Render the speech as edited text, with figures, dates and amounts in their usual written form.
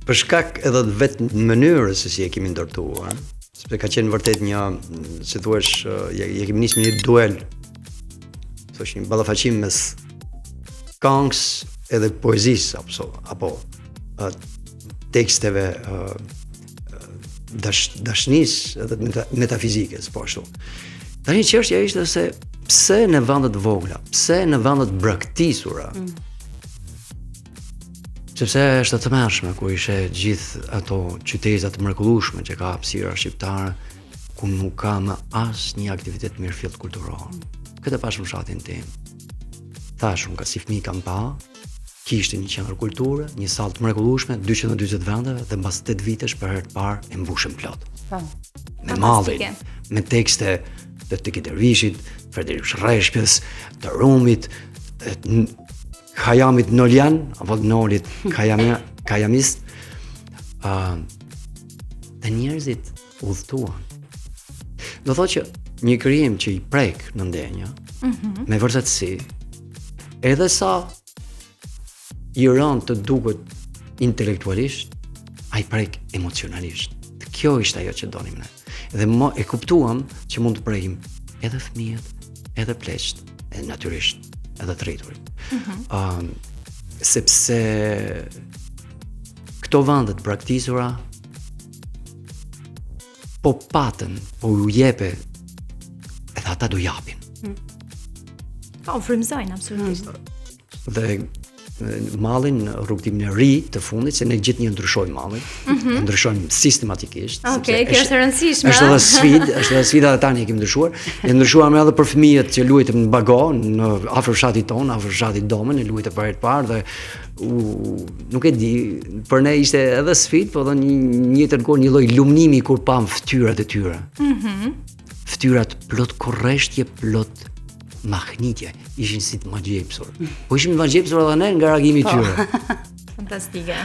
për shkak edhe të vetë mënyrës se si e kemi ndërtuar, sepse ka qenë vërtet një, si thuaç, je kemi nisur një duel, thosh një ballafaqim mes këngës edhe poezisë apo teksteve dashnisë edhe metafizikës, po ashtu. Tani çështja ishte se pse në vende të vogla, pse në vende të braktisura. Sepse është të mërshme ku ishe gjithë ato qyteza të mrekullueshme që ka hapësira shqiptare, ku nuk ka më asnjë aktivitet mirëfill kulturor. Këtë pashëm fshatin tim. Thash unë ka si fëmijë kam pa, kishte një qendër kulture, një sallë të mrekullueshme, 240 vendeve dhe mbas 8 vitesh për herë të parë e mbushën plot. Me mallin, me tekste të Tiki Dervishit, Frederik Rreshpjes, të Rumit, Kajamit Noljan, apo Nolit Kajamist, dhe njerëzit udhëtuan. Do thotë që një krijim që i prek në ndenjë, me vërtetësi, edhe sa i rënd të duket intelektualisht, ai prek emocionalisht. Kjo ishte ajo që donim ne. Dhe e kuptuam që mund të prekim edhe fëmijët, edhe pleqt, edhe natyrisht, edhe të rriturit. Sepse këto vendet braktisura po patën, po u jepe edhe ata do japin. Po frymëzojnë absolutisht. Dhe mallin në rrugtimin e ri të fundit, se ne gjithnjë ndryshojmë mallin, e ndryshojmë sistematikisht. Okej, kjo është e rëndësishme. Është edhe sfidë, është edhe sfida dhe tani e kemi ndryshuar. E ndryshuam edhe për fëmijët që luajtëm në Bago, në afër fshatit ton, afër fshatit Domën, e luajtë për herë të parë dhe nuk e di, për ne ishte edhe sfidë, po edhe një tërkohë një lloj lumnimi kur pam fytyrat e tyre. Fytyrat plot korreshtje, plot mahnitje, ishin si të magjepsur. Po ishim të magjepsur edhe ne nga reagimi i tyre. Fantastike.